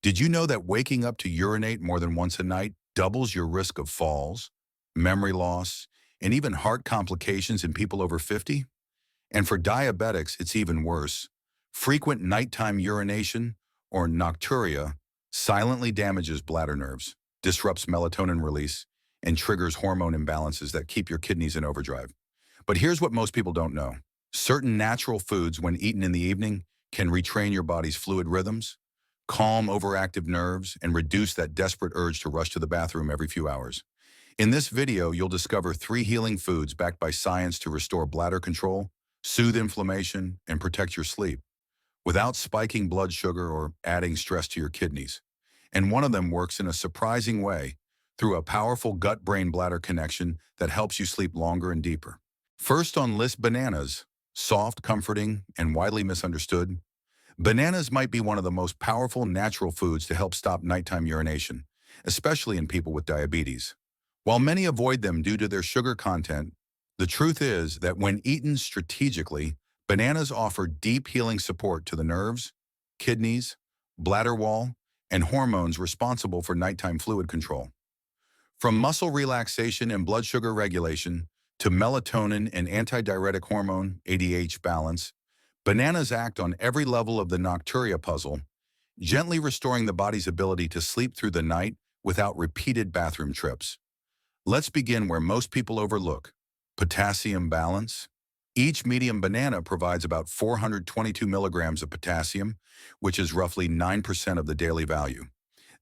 Did you know that waking up to urinate more than once a night doubles your risk of falls, memory loss, and even heart complications in people over 50? And for diabetics, it's even worse. Frequent nighttime urination, or nocturia, silently damages bladder nerves, disrupts melatonin release, and triggers hormone imbalances that keep your kidneys in overdrive. But here's what most people don't know. Certain natural foods, when eaten in the evening, can retrain your body's fluid rhythms, calm overactive nerves, and reduce that desperate urge to rush to the bathroom every few hours. In this video, you'll discover 3 healing foods backed by science to restore bladder control, soothe inflammation, and protect your sleep, without spiking blood sugar or adding stress to your kidneys. And one of them works in a surprising way, through a powerful gut-brain-bladder connection that helps you sleep longer and deeper. First on list, bananas. Soft, comforting, and widely misunderstood. Bananas might be one of the most powerful natural foods to help stop nighttime urination, especially in people with diabetes. While many avoid them due to their sugar content, the truth is that when eaten strategically, bananas offer deep healing support to the nerves, kidneys, bladder wall, and hormones responsible for nighttime fluid control. From muscle relaxation and blood sugar regulation to melatonin and antidiuretic hormone (ADH) balance, bananas act on every level of the Nocturia puzzle, gently restoring the body's ability to sleep through the night without repeated bathroom trips. Let's begin where most people overlook: potassium balance. Each medium banana provides about 422 milligrams of potassium, which is roughly 9% of the daily value.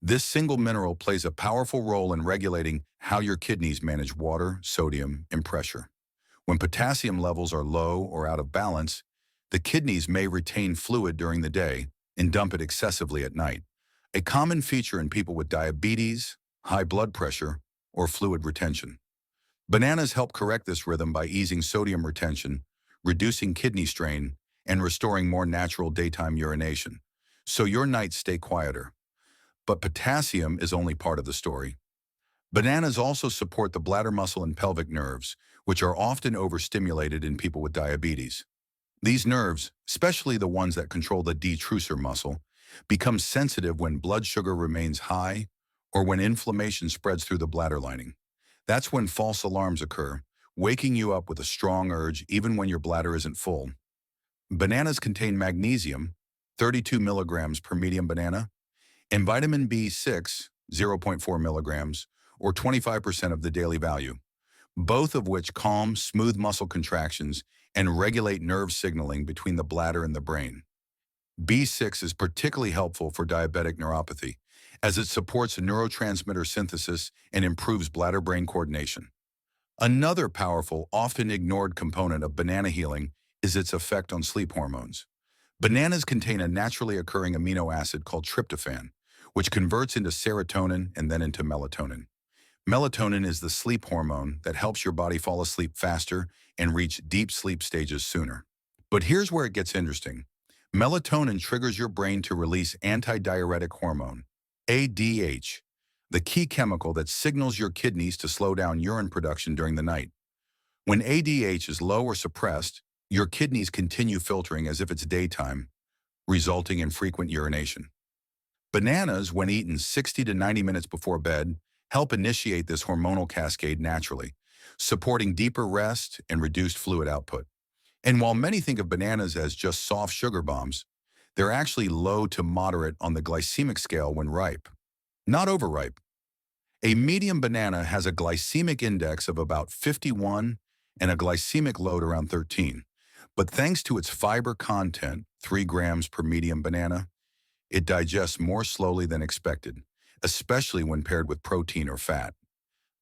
This single mineral plays a powerful role in regulating how your kidneys manage water, sodium, and pressure. When potassium levels are low or out of balance, the kidneys may retain fluid during the day and dump it excessively at night, a common feature in people with diabetes, high blood pressure, or fluid retention. Bananas help correct this rhythm by easing sodium retention, reducing kidney strain, and restoring more natural daytime urination, so your nights stay quieter. But potassium is only part of the story. Bananas also support the bladder muscle and pelvic nerves, which are often overstimulated in people with diabetes. These nerves, especially the ones that control the detrusor muscle, become sensitive when blood sugar remains high or when inflammation spreads through the bladder lining. That's when false alarms occur, waking you up with a strong urge even when your bladder isn't full. Bananas contain magnesium, 32 milligrams per medium banana, and vitamin B6, 0.4 milligrams, or 25% of the daily value, both of which calm, smooth muscle contractions and regulate nerve signaling between the bladder and the brain. B6 is particularly helpful for diabetic neuropathy, as it supports neurotransmitter synthesis and improves bladder-brain coordination. Another powerful, often ignored component of banana healing is its effect on sleep hormones. Bananas contain a naturally occurring amino acid called tryptophan, which converts into serotonin and then into melatonin. Melatonin is the sleep hormone that helps your body fall asleep faster and reach deep sleep stages sooner. But here's where it gets interesting. Melatonin triggers your brain to release antidiuretic hormone, ADH, the key chemical that signals your kidneys to slow down urine production during the night. When ADH is low or suppressed, your kidneys continue filtering as if it's daytime, resulting in frequent urination. Bananas, when eaten 60 to 90 minutes before bed, help initiate this hormonal cascade naturally, supporting deeper rest and reduced fluid output. And while many think of bananas as just soft sugar bombs, they're actually low to moderate on the glycemic scale when ripe, not overripe. A medium banana has a glycemic index of about 51 and a glycemic load around 13. But thanks to its fiber content, 3 grams per medium banana, it digests more slowly than expected, especially when paired with protein or fat.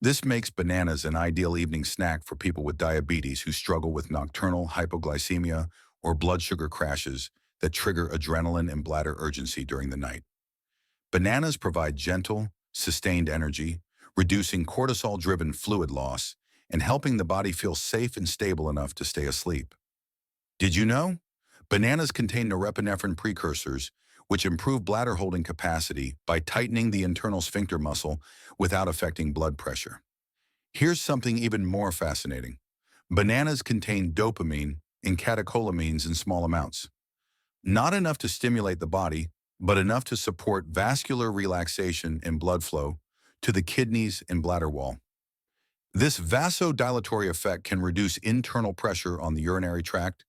This makes bananas an ideal evening snack for people with diabetes who struggle with nocturnal hypoglycemia or blood sugar crashes that trigger adrenaline and bladder urgency during the night. Bananas provide gentle, sustained energy, reducing cortisol-driven fluid loss and helping the body feel safe and stable enough to stay asleep. Did you know? Bananas contain norepinephrine precursors, which improve bladder holding capacity by tightening the internal sphincter muscle without affecting blood pressure. Here's something even more fascinating. Bananas contain dopamine and catecholamines in small amounts. Not enough to stimulate the body, but enough to support vascular relaxation and blood flow to the kidneys and bladder wall. This vasodilatory effect can reduce internal pressure on the urinary tract,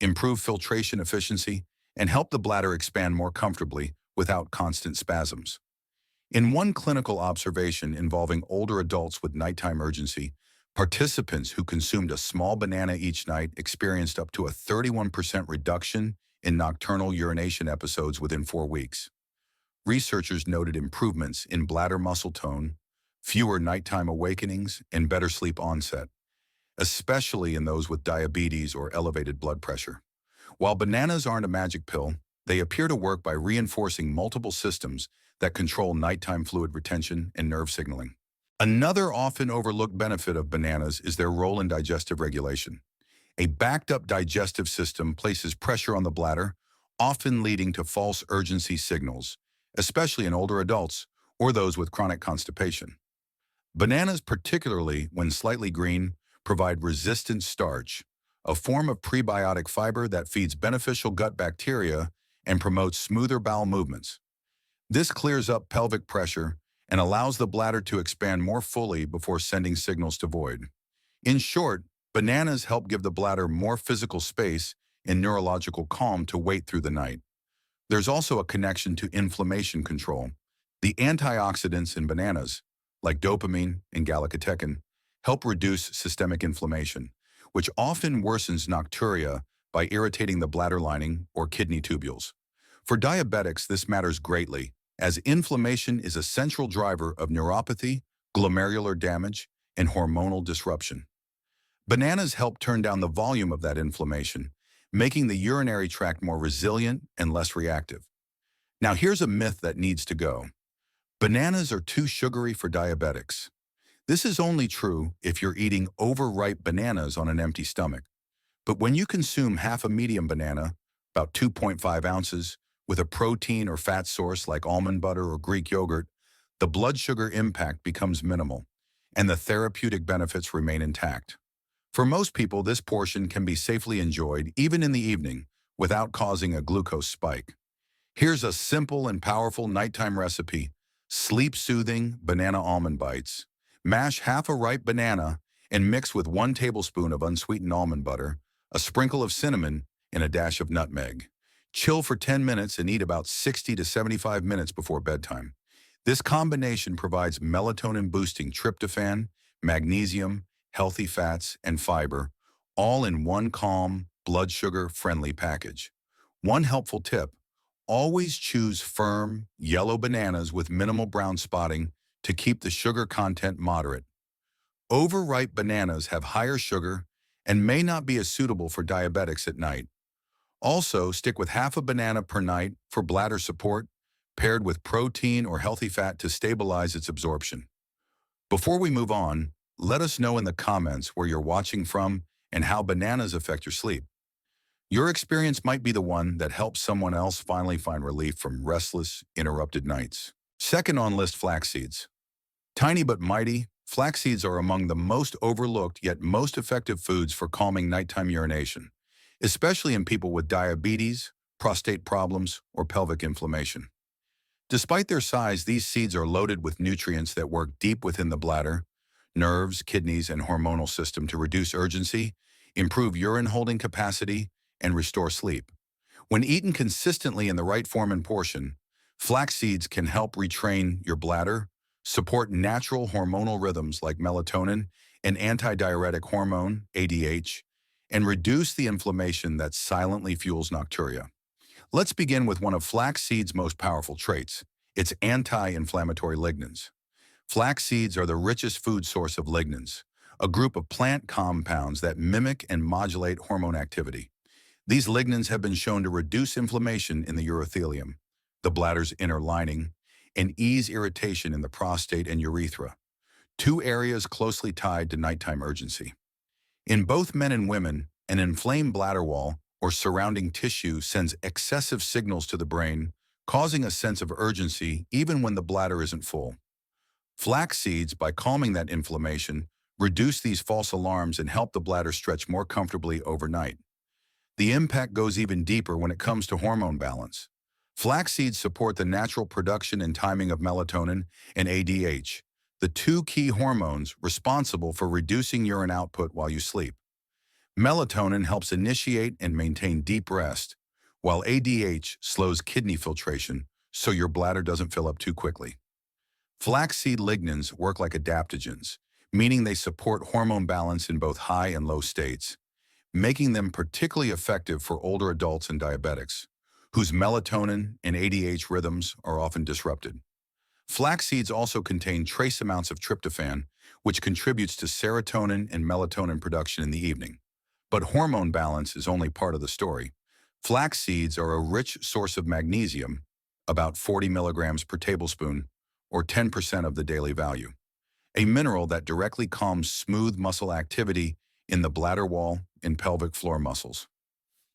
improve filtration efficiency, and help the bladder expand more comfortably without constant spasms. In one clinical observation involving older adults with nighttime urgency, participants who consumed a small banana each night experienced up to a 31% reduction in nocturnal urination episodes within 4 weeks. Researchers noted improvements in bladder muscle tone, fewer nighttime awakenings, and better sleep onset, especially in those with diabetes or elevated blood pressure. While bananas aren't a magic pill, they appear to work by reinforcing multiple systems that control nighttime fluid retention and nerve signaling. Another often overlooked benefit of bananas is their role in digestive regulation. A backed-up digestive system places pressure on the bladder, often leading to false urgency signals, especially in older adults or those with chronic constipation. Bananas, particularly when slightly green, provide resistant starch, a form of prebiotic fiber that feeds beneficial gut bacteria and promotes smoother bowel movements. This clears up pelvic pressure and allows the bladder to expand more fully before sending signals to void. In short, bananas help give the bladder more physical space and neurological calm to wait through the night. There's also a connection to inflammation control. The antioxidants in bananas, like dopamine and galactocin, help reduce systemic inflammation, which often worsens nocturia by irritating the bladder lining or kidney tubules. For diabetics, this matters greatly, as inflammation is a central driver of neuropathy, glomerular damage, and hormonal disruption. Bananas help turn down the volume of that inflammation, making the urinary tract more resilient and less reactive. Now here's a myth that needs to go. Bananas are too sugary for diabetics. This is only true if you're eating overripe bananas on an empty stomach. But when you consume half a medium banana, about 2.5 ounces, with a protein or fat source like almond butter or Greek yogurt, the blood sugar impact becomes minimal, and the therapeutic benefits remain intact. For most people, this portion can be safely enjoyed even in the evening without causing a glucose spike. Here's a simple and powerful nighttime recipe: sleep-soothing banana almond bites. Mash half a ripe banana and mix with 1 tablespoon of unsweetened almond butter, a sprinkle of cinnamon, and a dash of nutmeg. Chill for 10 minutes and eat about 60 to 75 minutes before bedtime. This combination provides melatonin-boosting tryptophan, magnesium, healthy fats, and fiber, all in one calm, blood sugar-friendly package. One helpful tip: always choose firm, yellow bananas with minimal brown spotting to keep the sugar content moderate. Overripe bananas have higher sugar and may not be as suitable for diabetics at night. Also, stick with half a banana per night for bladder support, paired with protein or healthy fat to stabilize its absorption. Before we move on, let us know in the comments where you're watching from and how bananas affect your sleep. Your experience might be the one that helps someone else finally find relief from restless, interrupted nights. Second on list, flax seeds. Tiny but mighty, flax seeds are among the most overlooked yet most effective foods for calming nighttime urination, especially in people with diabetes, prostate problems, or pelvic inflammation. Despite their size, these seeds are loaded with nutrients that work deep within the bladder, nerves, kidneys, and hormonal system to reduce urgency, improve urine holding capacity, and restore sleep. When eaten consistently in the right form and portion, flax seeds can help retrain your bladder, support natural hormonal rhythms like melatonin, an antidiuretic hormone, ADH, and reduce the inflammation that silently fuels nocturia. Let's begin with one of flax seeds' most powerful traits: its anti-inflammatory lignans. Flax seeds are the richest food source of lignans, a group of plant compounds that mimic and modulate hormone activity. These lignans have been shown to reduce inflammation in the urothelium, the bladder's inner lining, and ease irritation in the prostate and urethra, two areas closely tied to nighttime urgency. In both men and women, an inflamed bladder wall or surrounding tissue sends excessive signals to the brain, causing a sense of urgency even when the bladder isn't full. Flax seeds, by calming that inflammation, reduce these false alarms and help the bladder stretch more comfortably overnight. The impact goes even deeper when it comes to hormone balance. Flax seeds support the natural production and timing of melatonin and ADH, the two key hormones responsible for reducing urine output while you sleep. Melatonin helps initiate and maintain deep rest, while ADH slows kidney filtration so your bladder doesn't fill up too quickly. Flaxseed lignans work like adaptogens, meaning they support hormone balance in both high and low states, making them particularly effective for older adults and diabetics, whose melatonin and ADH rhythms are often disrupted. Flax seeds also contain trace amounts of tryptophan, which contributes to serotonin and melatonin production in the evening. But hormone balance is only part of the story. Flax seeds are a rich source of magnesium, about 40 milligrams per tablespoon, or 10% of the daily value, a mineral that directly calms smooth muscle activity in the bladder wall and pelvic floor muscles.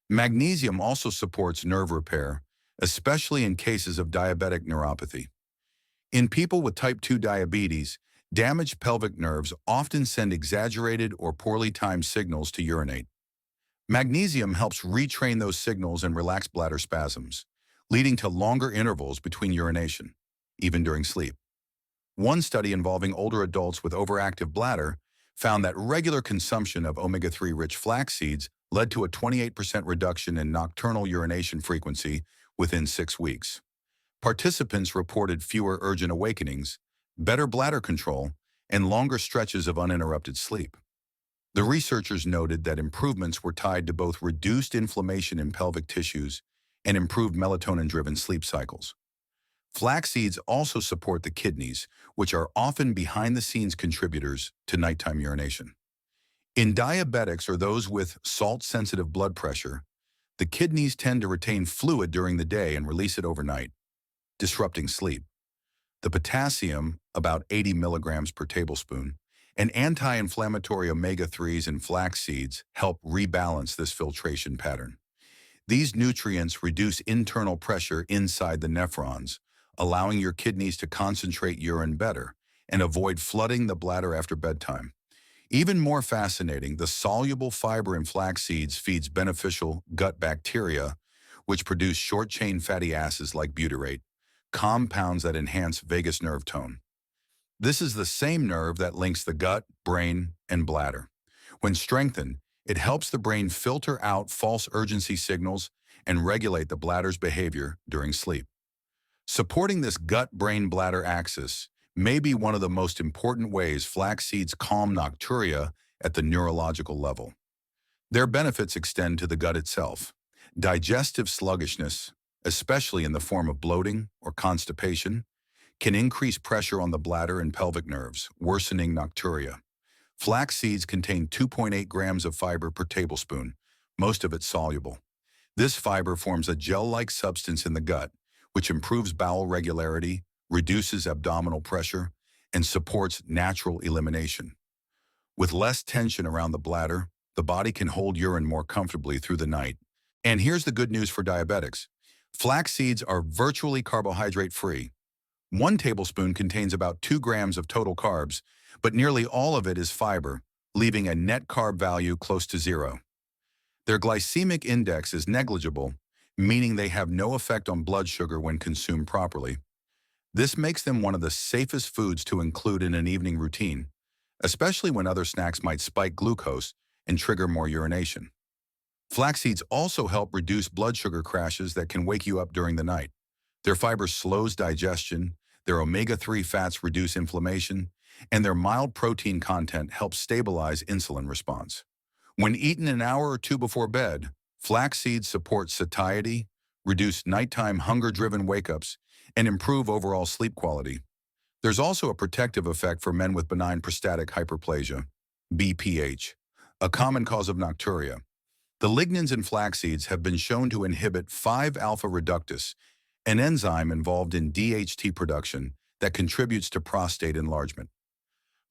Magnesium also supports nerve repair, especially in cases of diabetic neuropathy. In people with type 2 diabetes, damaged pelvic nerves often send exaggerated or poorly timed signals to urinate. Magnesium helps retrain those signals and relax bladder spasms, leading to longer intervals between urination, even during sleep. One study involving older adults with overactive bladder found that regular consumption of omega-3 rich flax seeds led to a 28% reduction in nocturnal urination frequency within 6 weeks. Participants reported fewer urgent awakenings, better bladder control, and longer stretches of uninterrupted sleep. The researchers noted that improvements were tied to both reduced inflammation in pelvic tissues and improved melatonin-driven sleep cycles. Flax seeds also support the kidneys, which are often behind-the-scenes contributors to nighttime urination. In diabetics or those with salt-sensitive blood pressure, the kidneys tend to retain fluid during the day and release it overnight, disrupting sleep. The potassium, about 80 milligrams per tablespoon, and anti-inflammatory omega-3s in flax seeds help rebalance this filtration pattern. These nutrients reduce internal pressure inside the nephrons, allowing your kidneys to concentrate urine better and avoid flooding the bladder after bedtime. Even more fascinating, the soluble fiber in flax seeds feeds beneficial gut bacteria, which produce short-chain fatty acids like butyrate, compounds that enhance vagus nerve tone. This is the same nerve that links the gut, brain, and bladder. When strengthened, it helps the brain filter out false urgency signals and regulate the bladder's behavior during sleep. Supporting this gut-brain-bladder axis may be one of the most important ways flax seeds calm nocturia at the neurological level. Their benefits extend to the gut itself. Digestive sluggishness, especially in the form of bloating or constipation, can increase pressure on the bladder and pelvic nerves, worsening nocturia. Flax seeds contain 2.8 grams of fiber per tablespoon, most of it soluble. This fiber forms a gel-like substance in the gut, which improves bowel regularity, reduces abdominal pressure, and supports natural elimination. With less tension around the bladder, the body can hold urine more comfortably through the night. And here's the good news for diabetics. Flax seeds are virtually carbohydrate-free. 1 tablespoon contains about 2 grams of total carbs, but nearly all of it is fiber, leaving a net carb value close to 0. Their glycemic index is negligible, meaning they have no effect on blood sugar when consumed properly. This makes them one of the safest foods to include in an evening routine, especially when other snacks might spike glucose and trigger more urination. Flax seeds also help reduce blood sugar crashes that can wake you up during the night. Their fiber slows digestion, their omega-3 fats reduce inflammation, and their mild protein content helps stabilize insulin response. When eaten an hour or two before bed, flax seeds support satiety, reduce nighttime hunger-driven wake-ups, and improve overall sleep quality. There's also a protective effect for men with benign prostatic hyperplasia, BPH, a common cause of nocturia. The lignans in flax seeds have been shown to inhibit 5-alpha reductase, an enzyme involved in DHT production that contributes to prostate enlargement.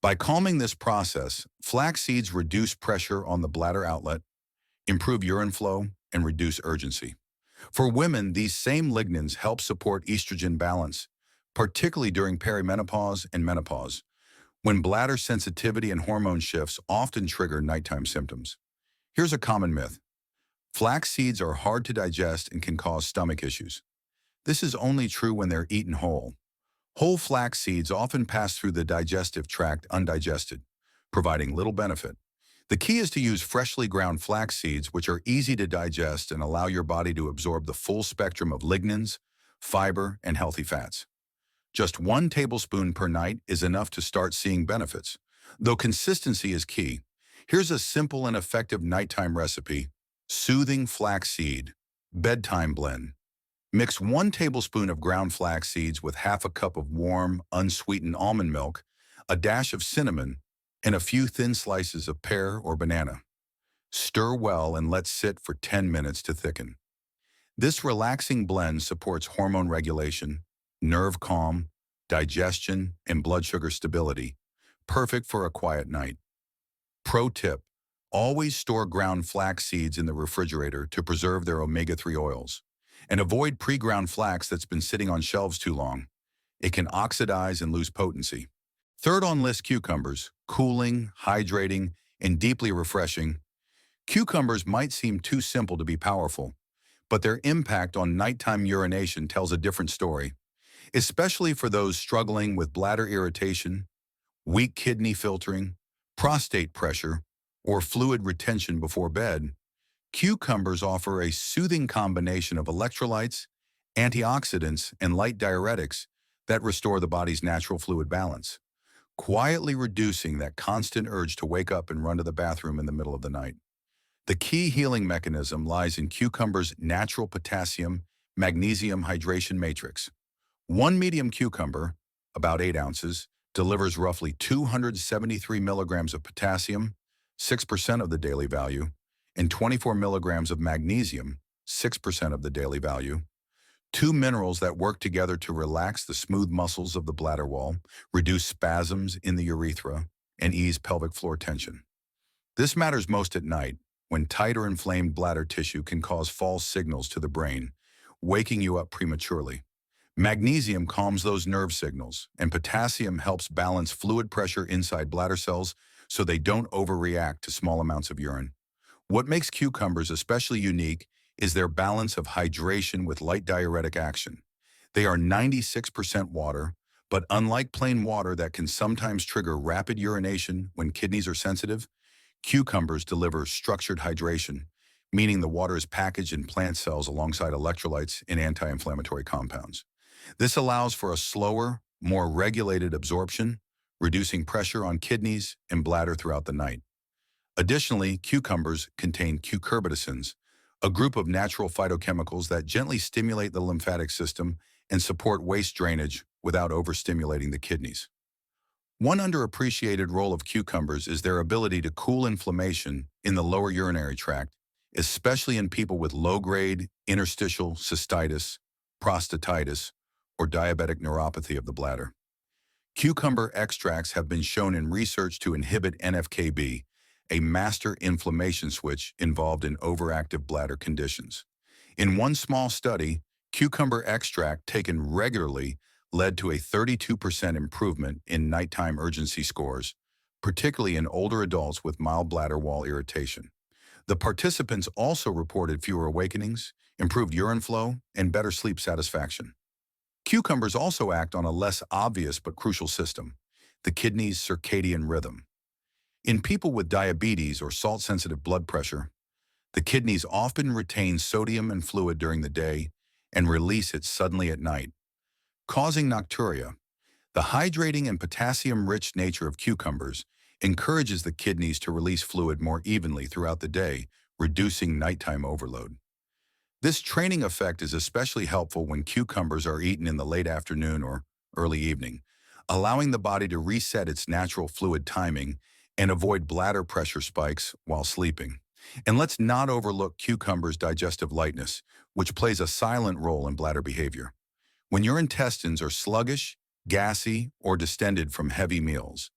By calming this process, flax seeds reduce pressure on the bladder outlet, improve urine flow, and reduce urgency. For women, these same lignans help support estrogen balance, particularly during perimenopause and menopause, when bladder sensitivity and hormone shifts often trigger nighttime symptoms. Here's a common myth. Flax seeds are hard to digest and can cause stomach issues. This is only true when they're eaten whole. Whole flax seeds often pass through the digestive tract undigested, providing little benefit. The key is to use freshly ground flax seeds, which are easy to digest and allow your body to absorb the full spectrum of lignans, fiber, and healthy fats. Just 1 tablespoon per night is enough to start seeing benefits. Though consistency is key, here's a simple and effective nighttime recipe: soothing flaxseed, bedtime blend. Mix 1 tablespoon of ground flax seeds with half a cup of warm, unsweetened almond milk, a dash of cinnamon, and a few thin slices of pear or banana. Stir well and let sit for 10 minutes to thicken. This relaxing blend supports hormone regulation, nerve calm, digestion, and blood sugar stability, perfect for a quiet night. Pro tip: always store ground flax seeds in the refrigerator to preserve their omega-3 oils. And avoid pre-ground flax that's been sitting on shelves too long. It can oxidize and lose potency. Third on list: cucumbers. Cooling, hydrating, and deeply refreshing. Cucumbers might seem too simple to be powerful, but their impact on nighttime urination tells a different story, especially for those struggling with bladder irritation, weak kidney filtering, prostate pressure, or fluid retention before bed. Cucumbers offer a soothing combination of electrolytes, antioxidants, and light diuretics that restore the body's natural fluid balance, quietly reducing that constant urge to wake up and run to the bathroom in the middle of the night. The key healing mechanism lies in cucumbers' natural potassium-magnesium hydration matrix. One medium cucumber, about 8 ounces, delivers roughly 273 milligrams of potassium, 6% of the daily value, and 24 milligrams of magnesium, 6% of the daily value. Two minerals that work together to relax the smooth muscles of the bladder wall, reduce spasms in the urethra, and ease pelvic floor tension. This matters most at night, when tight or inflamed bladder tissue can cause false signals to the brain, waking you up prematurely. Magnesium calms those nerve signals, and potassium helps balance fluid pressure inside bladder cells so they don't overreact to small amounts of urine. What makes cucumbers especially unique is their balance of hydration with light diuretic action. They are 96% water, but unlike plain water that can sometimes trigger rapid urination when kidneys are sensitive, cucumbers deliver structured hydration, meaning the water is packaged in plant cells alongside electrolytes and anti-inflammatory compounds. This allows for a slower, more regulated absorption, reducing pressure on kidneys and bladder throughout the night. Additionally, cucumbers contain cucurbitacins, a group of natural phytochemicals that gently stimulate the lymphatic system and support waste drainage without overstimulating the kidneys. One underappreciated role of cucumbers is their ability to cool inflammation in the lower urinary tract, especially in people with low-grade interstitial cystitis, prostatitis, or diabetic neuropathy of the bladder. Cucumber extracts have been shown in research to inhibit NF-κB, a master inflammation switch involved in overactive bladder conditions. In one small study, cucumber extract taken regularly led to a 32% improvement in nighttime urgency scores, particularly in older adults with mild bladder wall irritation. The participants also reported fewer awakenings, improved urine flow, and better sleep satisfaction. Cucumbers also act on a less obvious but crucial system: the kidney's circadian rhythm. In people with diabetes or salt-sensitive blood pressure, the kidneys often retain sodium and fluid during the day and release it suddenly at night, causing nocturia. The hydrating and potassium-rich nature of cucumbers encourages the kidneys to release fluid more evenly throughout the day, reducing nighttime overload. This training effect is especially helpful when cucumbers are eaten in the late afternoon or early evening, allowing the body to reset its natural fluid timing and avoid bladder pressure spikes while sleeping. And let's not overlook cucumbers' digestive lightness, which plays a silent role in bladder behavior. When your intestines are sluggish, gassy, or distended from heavy meals,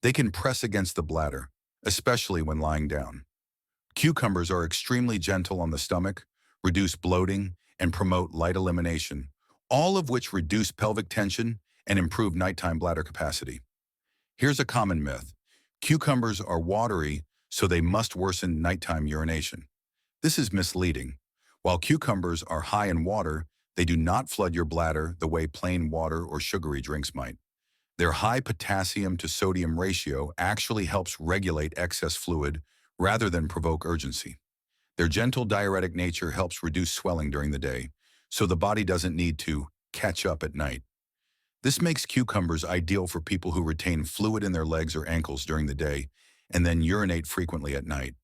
they can press against the bladder, especially when lying down. Cucumbers are extremely gentle on the stomach, reduce bloating, and promote light elimination, all of which reduce pelvic tension and improve nighttime bladder capacity. Here's a common myth: cucumbers are watery, so they must worsen nighttime urination. This is misleading. While cucumbers are high in water, They do not flood your bladder the way plain water or sugary drinks might. Their high potassium to sodium ratio actually helps regulate excess fluid rather than provoke urgency. Their gentle diuretic nature helps reduce swelling during the day, so the body doesn't need to catch up at night. This makes cucumbers ideal for people who retain fluid in their legs or ankles during the day and then urinate frequently at night.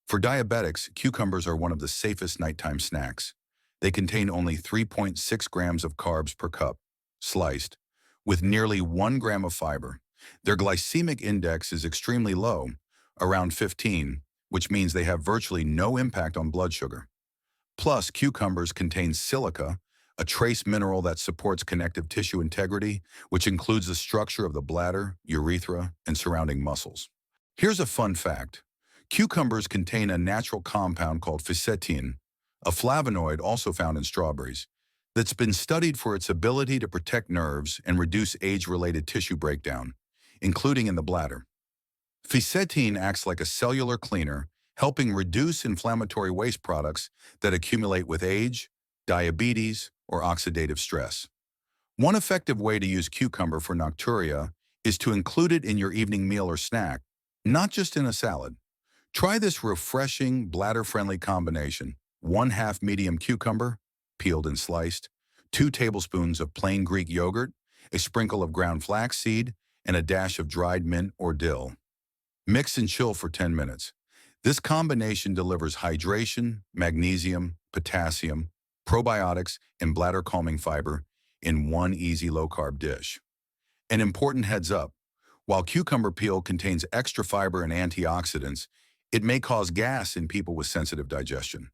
For diabetics, cucumbers are one of the safest nighttime snacks. They contain only 3.6 grams of carbs per cup, sliced, with nearly 1 gram of fiber. Their glycemic index is extremely low, around 15, which means they have virtually no impact on blood sugar. Plus, cucumbers contain silica, a trace mineral that supports connective tissue integrity, which includes the structure of the bladder, urethra, and surrounding muscles. Here's a fun fact. Cucumbers contain a natural compound called fisetin, a flavonoid also found in strawberries, that's been studied for its ability to protect nerves and reduce age-related tissue breakdown, including in the bladder. Fisetin acts like a cellular cleaner, helping reduce inflammatory waste products that accumulate with age, diabetes, or oxidative stress. One effective way to use cucumber for nocturia is to include it in your evening meal or snack, not just in a salad. Try this refreshing, bladder-friendly combination: 1/2 medium cucumber, peeled and sliced, 2 tablespoons of plain Greek yogurt, a sprinkle of ground flaxseed, and a dash of dried mint or dill. Mix and chill for 10 minutes. This combination delivers hydration, magnesium, potassium, probiotics, and bladder-calming fiber in one easy low-carb dish. An important heads up: while cucumber peel contains extra fiber and antioxidants, it may cause gas in people with sensitive digestion.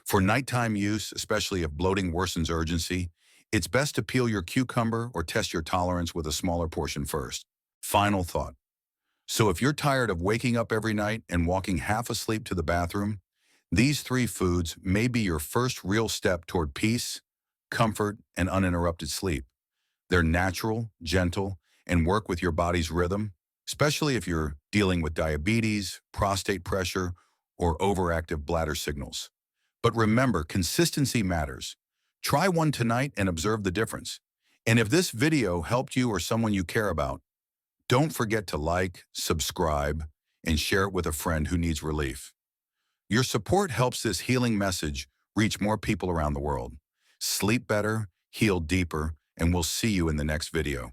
For nighttime use, especially if bloating worsens urgency, it's best to peel your cucumber or test your tolerance with a smaller portion first. Final thought. So if you're tired of waking up every night and walking half asleep to the bathroom, these 3 foods may be your first real step toward peace, comfort, and uninterrupted sleep. They're natural, gentle, and work with your body's rhythm, especially if you're dealing with diabetes, prostate pressure, or overactive bladder signals. But remember, consistency matters. Try one tonight and observe the difference. And if this video helped you or someone you care about, don't forget to like, subscribe, and share it with a friend who needs relief. Your support helps this healing message reach more people around the world. Sleep better, heal deeper, and we'll see you in the next video.